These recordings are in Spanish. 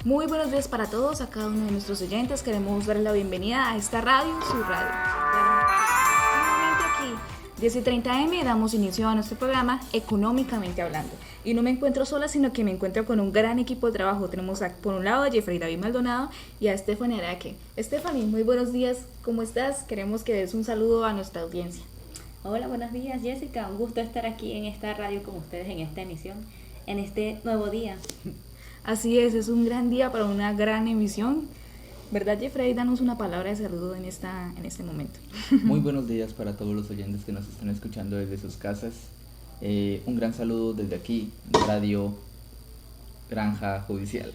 Muy buenos días para todos, a cada uno de nuestros oyentes. Queremos darles la bienvenida a esta radio, su radio. Nuevamente aquí, 10:30 AM, damos inicio a nuestro programa Económicamente Hablando. Y no me encuentro sola, sino que me encuentro con un gran equipo de trabajo. Tenemos por un lado a Jeffrey David Maldonado y a Stephanie Araque. Stephanie, muy buenos días, ¿cómo estás? Queremos que des un saludo a nuestra audiencia. Hola, buenos días Jessica, un gusto estar aquí en esta radio con ustedes en esta emisión, en este nuevo día. Así es un gran día para una gran emisión. ¿Verdad, Jeffrey? Danos una palabra de saludo en este momento. Muy buenos días para todos los oyentes que nos están escuchando desde sus casas. Un gran saludo desde aquí, Radio Granja Judicial.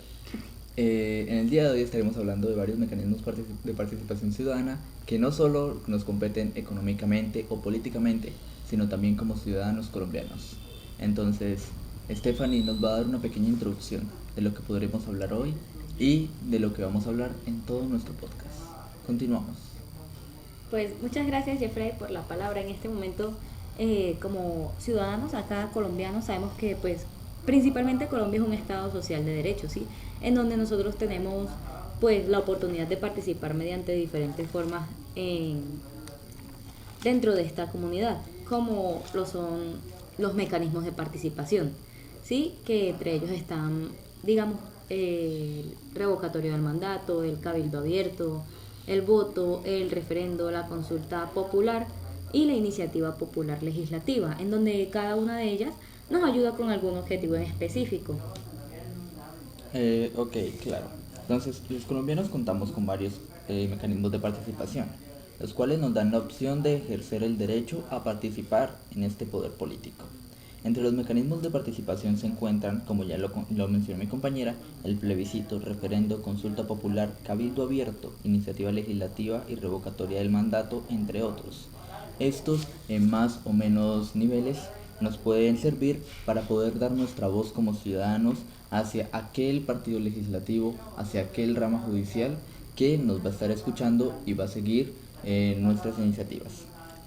En el día de hoy estaremos hablando de varios mecanismos de participación ciudadana que no solo nos competen económicamente o políticamente, sino también como ciudadanos colombianos. Entonces, Stephanie nos va a dar una pequeña introducción de lo que podremos hablar hoy y de lo que vamos a hablar en todo nuestro podcast. Continuamos. Pues muchas gracias Jeffrey por la palabra. En este momento, como ciudadanos acá colombianos, sabemos que pues principalmente Colombia es un estado social de derecho, ¿sí? En donde nosotros tenemos pues la oportunidad de participar mediante diferentes formas dentro de esta comunidad, como lo son los mecanismos de participación, ¿sí? Que entre ellos están, digamos, el revocatorio del mandato, el cabildo abierto, el voto, el referendo, la consulta popular y la iniciativa popular legislativa, en donde cada una de ellas nos ayuda con algún objetivo en específico. Ok, claro. Entonces, los colombianos contamos con varios mecanismos de participación, los cuales nos dan la opción de ejercer el derecho a participar en este poder político. Entre los mecanismos de participación se encuentran, como ya lo mencionó mi compañera, el plebiscito, referendo, consulta popular, cabildo abierto, iniciativa legislativa y revocatoria del mandato, entre otros. Estos, en más o menos niveles, nos pueden servir para poder dar nuestra voz como ciudadanos hacia aquel partido legislativo, hacia aquel rama judicial que nos va a estar escuchando y va a seguir nuestras iniciativas.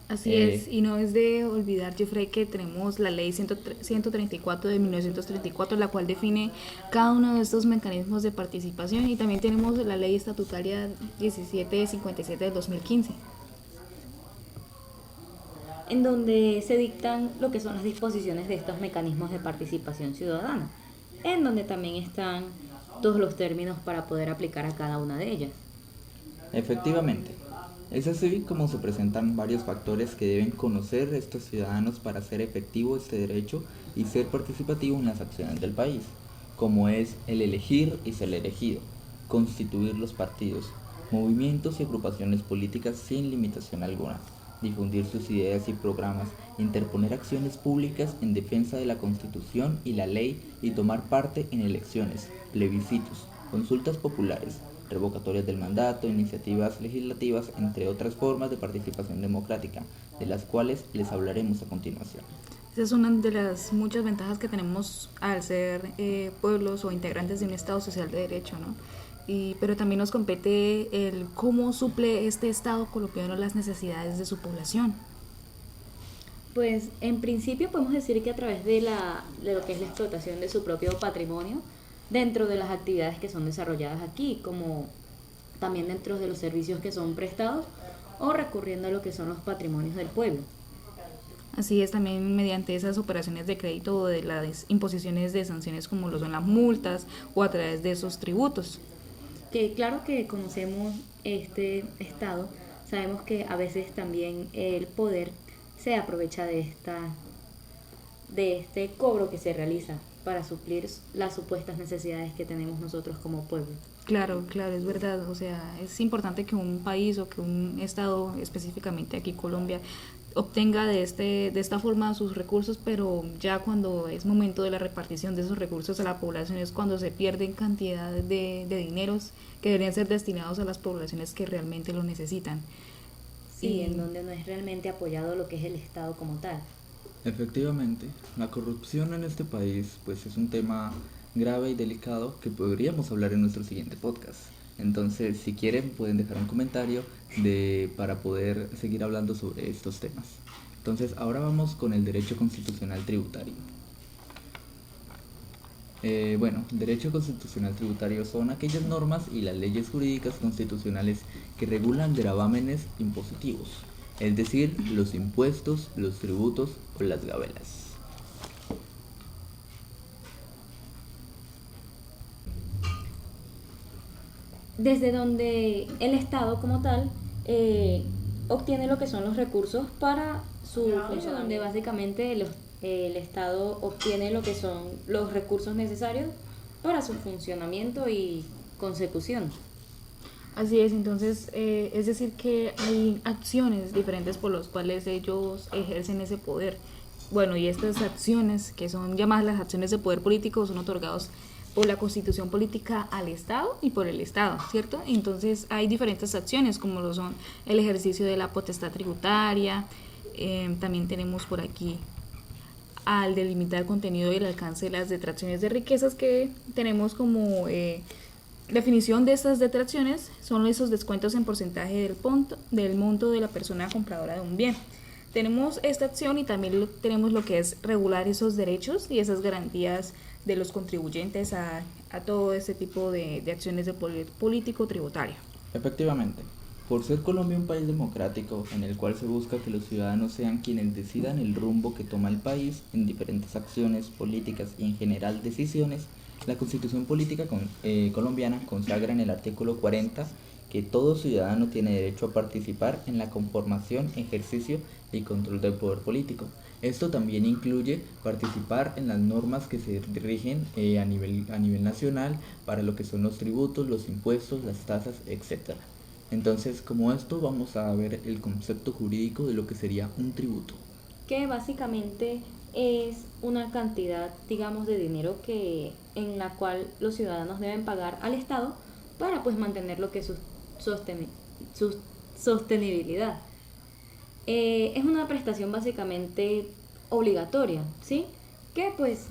Así es, y no es de olvidar, Jeffrey, que tenemos la ley 134 de 1934, la cual define cada uno de estos mecanismos de participación, y también tenemos la ley estatutaria 1757 del 2015. En donde se dictan lo que son las disposiciones de estos mecanismos de participación ciudadana, en donde también están todos los términos para poder aplicar a cada una de ellas. Efectivamente, es así como se presentan varios factores que deben conocer estos ciudadanos para hacer efectivo este derecho y ser participativo en las acciones del país, como es el elegir y ser elegido, constituir los partidos, movimientos y agrupaciones políticas sin limitación alguna, difundir sus ideas y programas, interponer acciones públicas en defensa de la Constitución y la ley y tomar parte en elecciones, plebiscitos, consultas populares, revocatorias del mandato, iniciativas legislativas, entre otras formas de participación democrática, de las cuales les hablaremos a continuación. Esa es una de las muchas ventajas que tenemos al ser pueblos o integrantes de un Estado social de derecho, ¿no? Pero también nos compete el cómo suple este Estado colombiano las necesidades de su población. Pues en principio podemos decir que a través de lo que es la explotación de su propio patrimonio, dentro de las actividades que son desarrolladas aquí, como también dentro de los servicios que son prestados o recurriendo a lo que son los patrimonios del pueblo. Así es, también mediante esas operaciones de crédito o de las imposiciones de sanciones como lo son las multas o a través de esos tributos. Que claro que conocemos este estado, sabemos que a veces también el poder se aprovecha de este cobro que se realiza para suplir las supuestas necesidades que tenemos nosotros como pueblo. Claro, es verdad, o sea, es importante que un país o que un estado, específicamente aquí Colombia, obtenga de esta forma sus recursos, pero ya cuando es momento de la repartición de esos recursos a la población es cuando se pierden cantidades de dineros que deberían ser destinados a las poblaciones que realmente lo necesitan. Sí, en donde no es realmente apoyado lo que es el Estado como tal. Efectivamente, la corrupción en este país pues es un tema grave y delicado que podríamos hablar en nuestro siguiente podcast. Entonces, si quieren, pueden dejar un comentario para poder seguir hablando sobre estos temas. Entonces, ahora vamos con el derecho constitucional tributario. Bueno, derecho constitucional tributario son aquellas normas y las leyes jurídicas constitucionales que regulan gravámenes impositivos, es decir, los impuestos, los tributos o las gabelas. Desde donde el Estado como tal obtiene lo que son los recursos para su función, donde básicamente el Estado obtiene lo que son los recursos necesarios para su funcionamiento y consecución. Así es, entonces es decir que hay acciones diferentes por las cuales ellos ejercen ese poder. Bueno, y estas acciones, que son llamadas las acciones de poder político, son otorgados por la Constitución política al Estado y por el Estado, ¿cierto? Entonces hay diferentes acciones como lo son el ejercicio de la potestad tributaria, también tenemos por aquí al delimitar el contenido y el alcance de las detracciones de riquezas, que tenemos como definición de estas detracciones, son esos descuentos en porcentaje del monto de la persona compradora de un bien. Tenemos esta acción y también tenemos lo que es regular esos derechos y esas garantías de los contribuyentes a todo este tipo de acciones de poder político tributario. Efectivamente, por ser Colombia un país democrático en el cual se busca que los ciudadanos sean quienes decidan el rumbo que toma el país en diferentes acciones políticas y en general decisiones, la Constitución política colombiana consagra en el artículo 40 que todo ciudadano tiene derecho a participar en la conformación, ejercicio y control del poder político. Esto también incluye participar en las normas que se rigen a nivel nacional para lo que son los tributos, los impuestos, las tasas, etc. Entonces, como esto, vamos a ver el concepto jurídico de lo que sería un tributo. Que básicamente es una cantidad, digamos, de dinero en la cual los ciudadanos deben pagar al Estado para pues mantener lo que es su sostenibilidad. Es una prestación básicamente obligatoria, ¿sí? Que pues...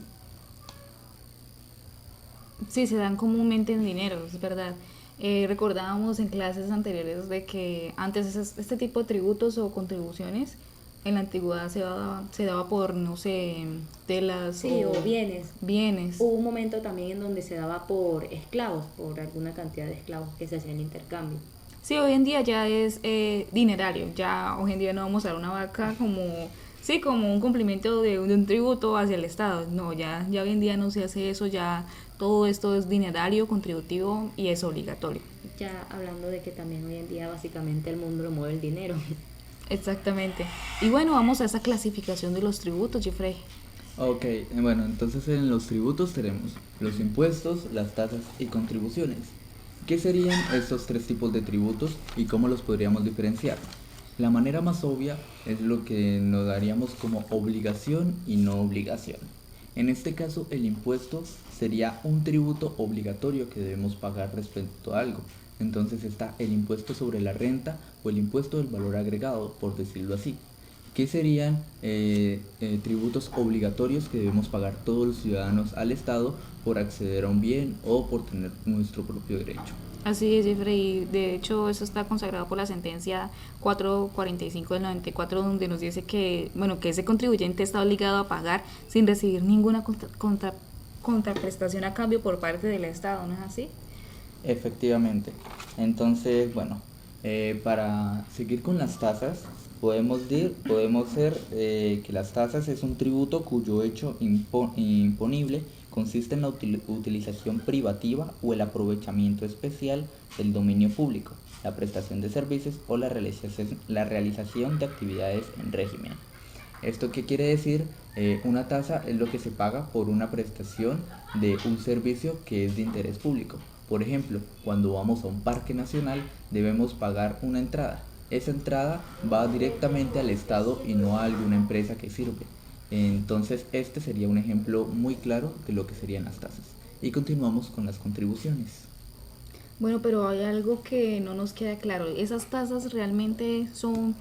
Sí, se dan comúnmente en dinero, es verdad. Recordábamos en clases anteriores de que antes este tipo de tributos o contribuciones en la antigüedad se daba por, no sé, telas, sí, o bienes. Bienes. Hubo un momento también en donde se daba por esclavos, por alguna cantidad de esclavos que se hacía el intercambio. Sí, hoy en día ya es dinerario, ya hoy en día no vamos a dar una vaca como un cumplimiento de un tributo hacia el Estado. No, ya hoy en día no se hace eso, ya todo esto es dinerario, contributivo y es obligatorio. Ya hablando de que también hoy en día básicamente el mundo lo mueve el dinero. Exactamente. Y bueno, vamos a esa clasificación de los tributos, Jeffrey. Ok, bueno, entonces en los tributos tenemos los impuestos, las tasas y contribuciones. ¿Qué serían estos tres tipos de tributos y cómo los podríamos diferenciar? La manera más obvia es lo que nos daríamos como obligación y no obligación. En este caso, el impuesto sería un tributo obligatorio que debemos pagar respecto a algo. Entonces está el impuesto sobre la renta o el impuesto del valor agregado, por decirlo así. ¿Qué serían tributos obligatorios que debemos pagar todos los ciudadanos al Estado por acceder a un bien o por tener nuestro propio derecho? Así es, Jeffrey. De hecho, eso está consagrado por la sentencia 445 del 94, donde nos dice que ese contribuyente está obligado a pagar sin recibir ninguna contraprestación a cambio por parte del Estado, ¿no es así? Efectivamente. Entonces, para seguir con las tasas, podemos ser que las tasas es un tributo cuyo hecho imponible consiste en la utilización privativa o el aprovechamiento especial del dominio público, la prestación de servicios o la realización de actividades en régimen. ¿Esto qué quiere decir? Una tasa es lo que se paga por una prestación de un servicio que es de interés público. Por ejemplo, cuando vamos a un parque nacional debemos pagar una entrada. Esa entrada va directamente al Estado y no a alguna empresa que sirve. Entonces este sería un ejemplo muy claro de lo que serían las tasas. Y continuamos con las contribuciones. Bueno, pero hay algo que no nos queda claro. ¿Esas tasas realmente son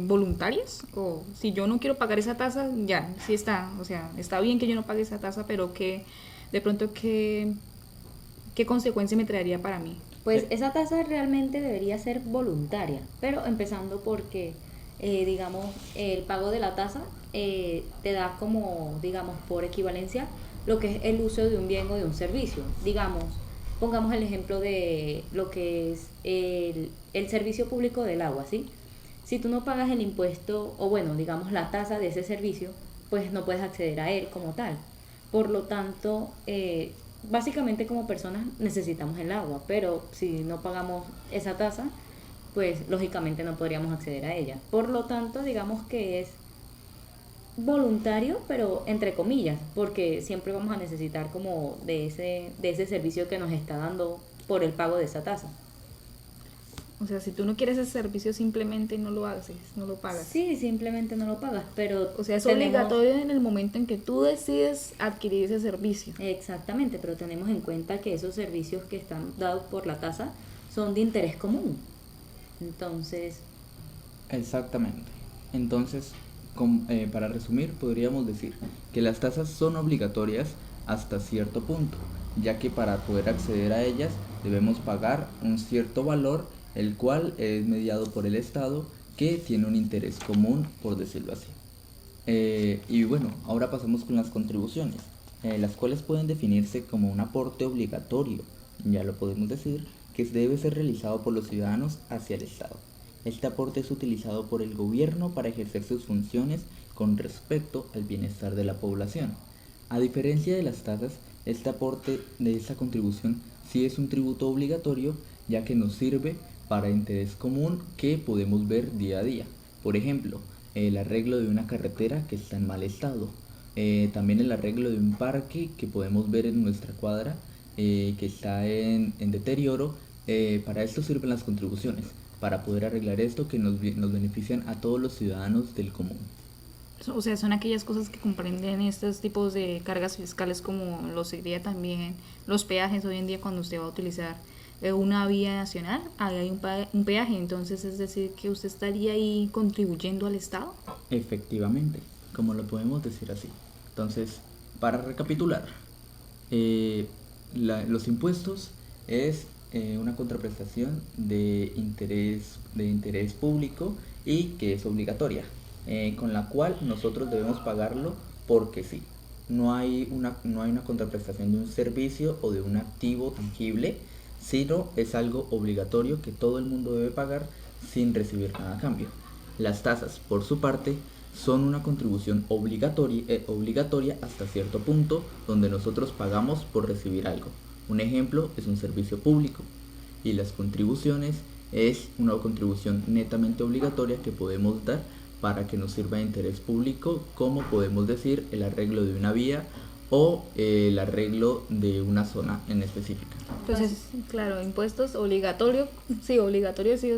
voluntarias? O si yo no quiero pagar esa tasa, ya, sí está. O sea, está bien que yo no pague esa tasa, pero que de pronto ¿qué consecuencia me traería para mí? Pues esa tasa realmente debería ser voluntaria, pero empezando porque, digamos, el pago de la tasa te da como, digamos, por equivalencia lo que es el uso de un bien o de un servicio. Digamos, pongamos el ejemplo de lo que es el servicio público del agua, ¿sí? Si tú no pagas el impuesto, o bueno, digamos la tasa de ese servicio, pues no puedes acceder a él como tal. Por lo tanto, básicamente como personas necesitamos el agua, pero si no pagamos esa tasa, pues lógicamente no podríamos acceder a ella. Por lo tanto, digamos que es voluntario, pero entre comillas, porque siempre vamos a necesitar como de ese servicio que nos está dando por el pago de esa tasa. O sea, si tú no quieres ese servicio, simplemente no lo haces, no lo pagas. Sí, simplemente no lo pagas, pero O sea, es obligatorio en el momento en que tú decides adquirir ese servicio. Exactamente, pero tenemos en cuenta que esos servicios que están dados por la tasa son de interés común. Entonces, Exactamente. Entonces, para resumir, podríamos decir que las tasas son obligatorias hasta cierto punto, ya que para poder acceder a ellas debemos pagar un cierto valor, el cual es mediado por el Estado, que tiene un interés común, por decirlo así. Y bueno, ahora pasamos con las contribuciones, las cuales pueden definirse como un aporte obligatorio, ya lo podemos decir, que debe ser realizado por los ciudadanos hacia el Estado. Este aporte es utilizado por el gobierno para ejercer sus funciones con respecto al bienestar de la población. A diferencia de las tasas, este aporte de esta contribución sí es un tributo obligatorio, ya que nos sirve para interés común que podemos ver día a día. Por ejemplo, el arreglo de una carretera que está en mal estado, también el arreglo de un parque que podemos ver en nuestra cuadra que está en deterioro. Para esto sirven las contribuciones, para poder arreglar esto que nos benefician a todos los ciudadanos del común. O sea, son aquellas cosas que comprenden estos tipos de cargas fiscales, como lo sería también los peajes. Hoy en día, cuando usted va a utilizar una vía nacional, ahí hay un peaje, entonces es decir que usted estaría ahí contribuyendo al Estado. Efectivamente, como lo podemos decir así. Entonces, para recapitular, los impuestos es una contraprestación de interés público y que es obligatoria, con la cual nosotros debemos pagarlo porque sí. No hay una contraprestación de un servicio o de un activo tangible, sino es algo obligatorio que todo el mundo debe pagar sin recibir nada a cambio. Las tasas, por su parte, son una contribución obligatoria hasta cierto punto, donde nosotros pagamos por recibir algo. Un ejemplo es un servicio público, y las contribuciones es una contribución netamente obligatoria que podemos dar para que nos sirva de interés público, como podemos decir el arreglo de una vía o el arreglo de una zona en específica. Entonces, claro, impuestos obligatorio sí o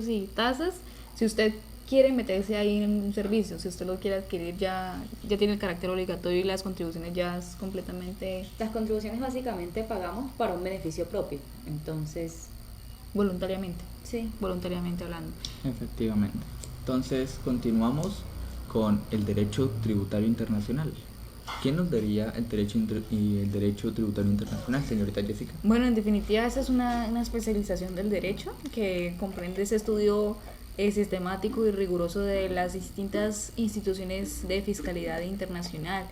sí, tasas, si usted quiere meterse ahí en un servicio, si usted lo quiere adquirir, ya tiene el carácter obligatorio, y las contribuciones ya es completamente... Las contribuciones básicamente pagamos para un beneficio propio, entonces... Voluntariamente. Sí. Voluntariamente hablando. Efectivamente. Entonces, continuamos con el derecho tributario internacional. ¿Quién nos daría el derecho tributario internacional, señorita Jessica? Bueno, en definitiva, esa es una especialización del derecho que comprende ese estudio sistemático y riguroso de las distintas instituciones de fiscalidad internacional.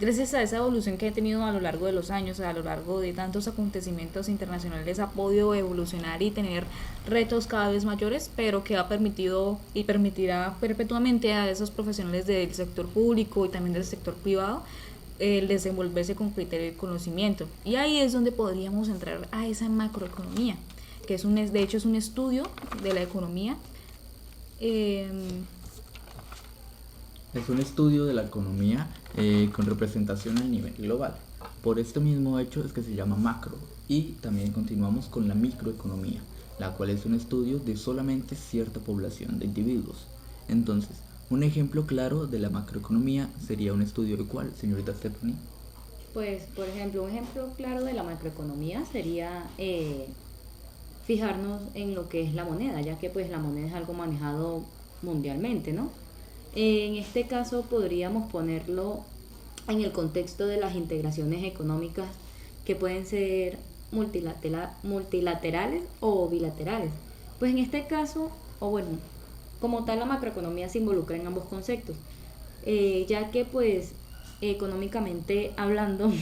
Gracias a esa evolución que ha tenido a lo largo de los años, a lo largo de tantos acontecimientos internacionales, ha podido evolucionar y tener retos cada vez mayores, pero que ha permitido y permitirá perpetuamente a esos profesionales del sector público y también del sector privado el desenvolverse con criterio y conocimiento. Y ahí es donde podríamos entrar a esa macroeconomía, que de hecho es un estudio de la economía. Es un estudio de la economía con representación a nivel global. Por este mismo hecho es que se llama macro. Y también continuamos con la microeconomía, la cual es un estudio de solamente cierta población de individuos. Entonces, un ejemplo claro de la macroeconomía sería un estudio de cuál, señorita Stephanie. Pues, por ejemplo, un ejemplo claro de la macroeconomía sería fijarnos en lo que es la moneda, ya que pues la moneda es algo manejado mundialmente, ¿no? En este caso podríamos ponerlo en el contexto de las integraciones económicas que pueden ser multilaterales o bilaterales. Pues en este caso, o bueno, como tal la macroeconomía se involucra en ambos conceptos, ya que pues económicamente hablando,